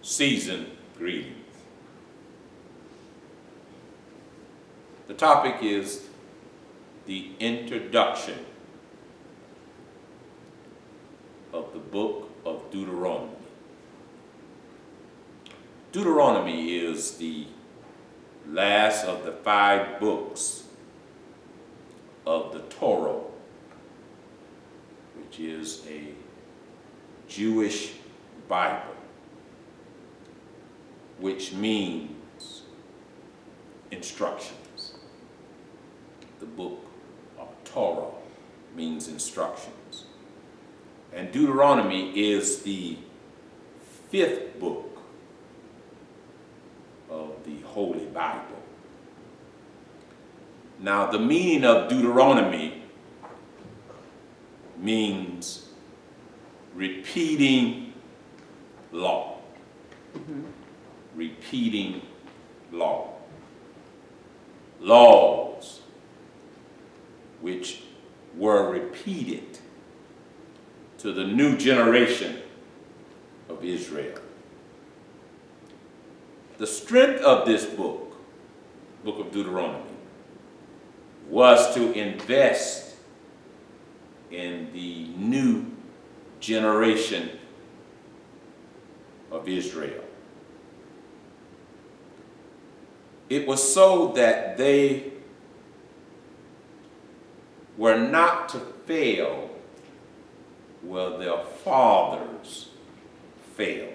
seasoned greetings. The topic is the introduction of the book of Deuteronomy. Deuteronomy is the last of the 5 books of the Torah, which is a Jewish Bible, which means instructions. The book of Torah means instructions. And Deuteronomy is the 5th book of the Holy Bible. Now, the meaning of Deuteronomy means repeating law. Repeating law. Laws which were repeated to the new generation of Israel. The strength of this book of Deuteronomy, was to invest in the new generation of Israel. It was so that they were not to fail where their fathers failed.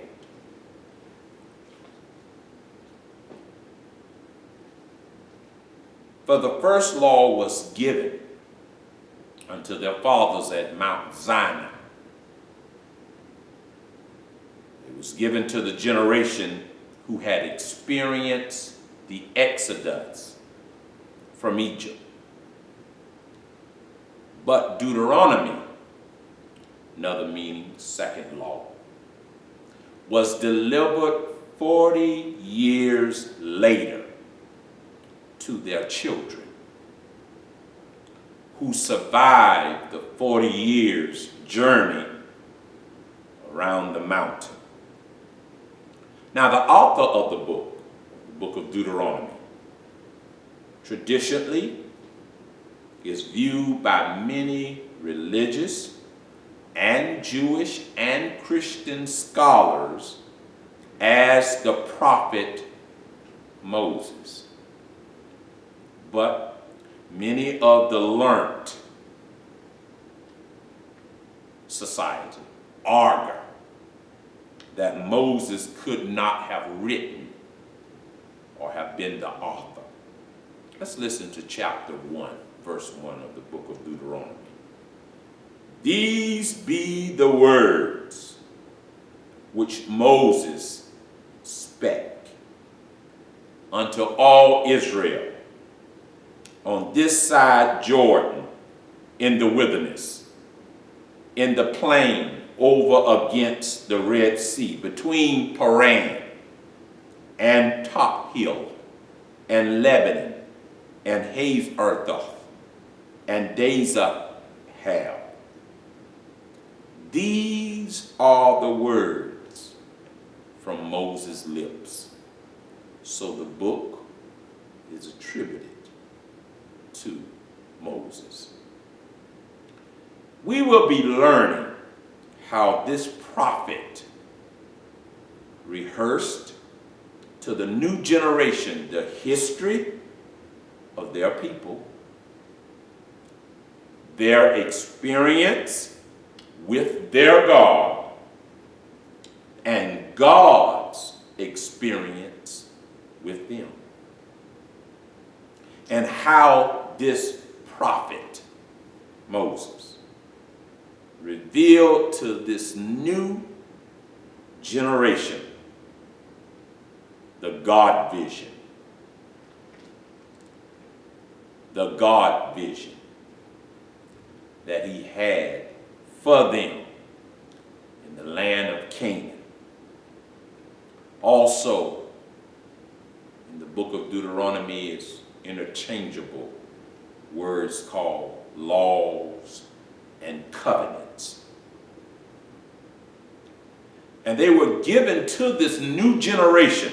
For the first law was given unto their fathers at Mount Sinai. It was given to the generation who had experienced the Exodus from Egypt. But Deuteronomy, another meaning, second law, was delivered 40 years later to their children, who survived the 40 years journey around the mountain. Now, the author of the book of Deuteronomy, traditionally is viewed by many religious and Jewish and Christian scholars as the prophet Moses. But many of the learned society argue that Moses could not have written or have been the author. Let's listen to chapter 1, verse 1 of the book of Deuteronomy. These be the words which Moses spake unto all Israel on this side Jordan, in the wilderness, in the plain over against the Red Sea, between Paran and Top Hill and Lebanon and Hazerthoth and Dazahab. These are the words from Moses' lips. So the book is attributed to Moses. We will be learning how this prophet rehearsed to the new generation the history of their people, their experience with their God, and God's experience with them, and how this prophet, Moses, revealed to this new generation the God vision. The God vision that he had for them in the land of Canaan. Also, in the book of Deuteronomy is interchangeable words called laws and covenants. And they were given to this new generation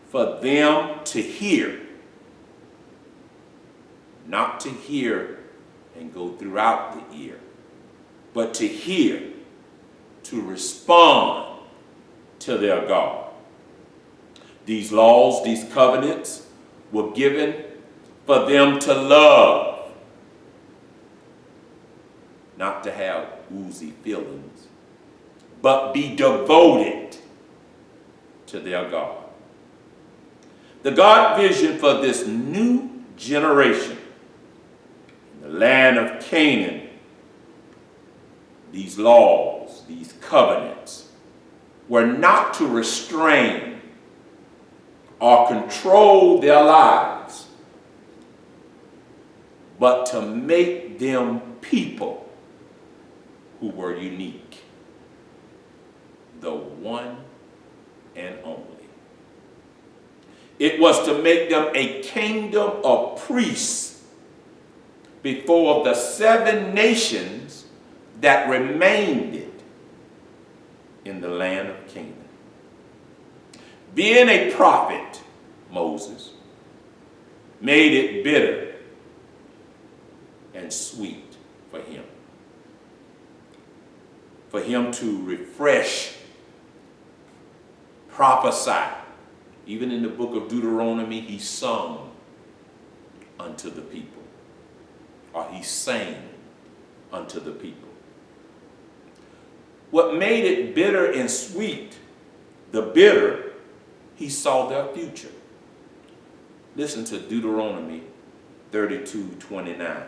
for them to hear. Not to hear and go throughout the ear, but to hear, to respond to their God. These laws, these covenants were given for them to love, not to have woozy feelings, but be devoted to their God. The God vision for this new generation in the land of Canaan, these laws, these covenants, were not to restrain or control their lives, but to make them people who were unique, the one and only. It was to make them a kingdom of priests before the 7 nations that remained in the land of Canaan. Being a prophet, Moses made it bitter and sweet for him. For him to refresh, prophesy. Even in the book of Deuteronomy, he sung unto the people, or he sang unto the people. What made it bitter and sweet, the bitter, he saw their future. Listen to Deuteronomy 32:29.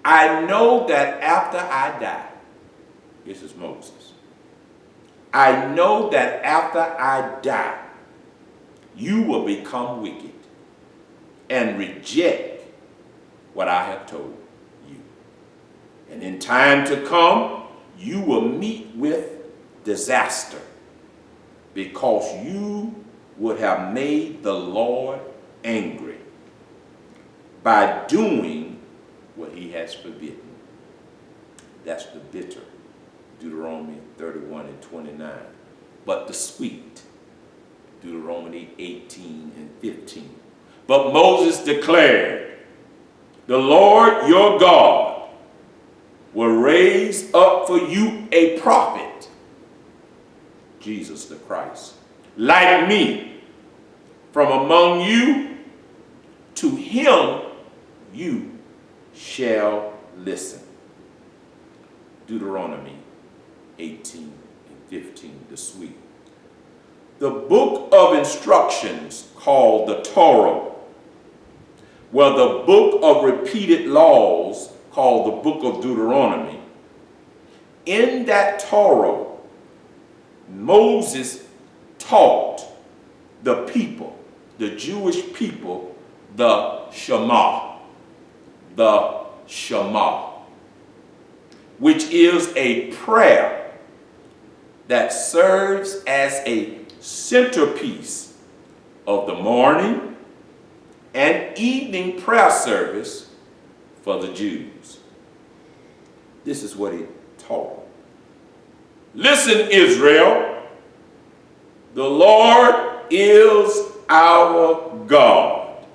I know that after I die, this is Moses, I know that after I die, you will become wicked and reject what I have told you. And in time to come, you will meet with disaster because you would have made the Lord angry by doing what he has forbidden. That's the bitter, Deuteronomy 31:29. But the sweet, Deuteronomy 18:15. But Moses declared, the Lord your God will raise up for you a prophet, Jesus the Christ, like me, from among you. To him you shall listen. Deuteronomy 18:15, the sweet. The book of instructions called the Torah, well, the book of repeated laws called the book of Deuteronomy. In that Torah, Moses taught the people, the Jewish people, the Shema, which is a prayer that serves as a centerpiece of the morning and evening prayer service for the Jews. This is what he taught. Listen, Israel, the Lord is our God,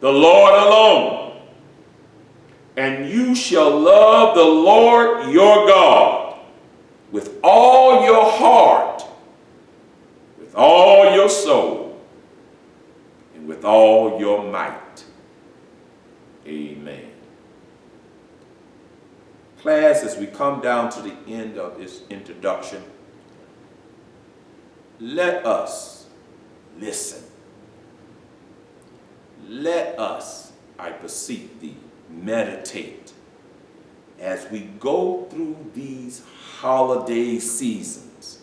the Lord alone, and you shall love the Lord your God with all your heart, with all your soul, and with all your might. Amen. Class, as we come down to the end of this introduction, let us listen. Let us, I beseech thee, meditate as we go through these holiday seasons.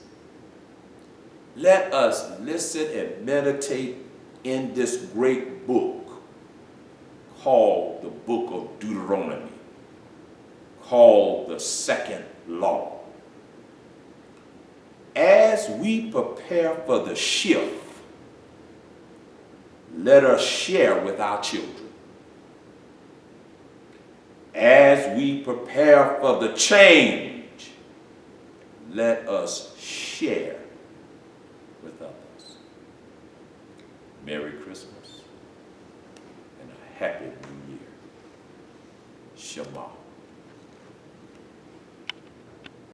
Let us listen and meditate in this great book called the book of Deuteronomy, called the second law. As we prepare for the shift, let us share with our children. As we prepare for the change, let us share with others. Merry Christmas and a Happy New Year. Shema.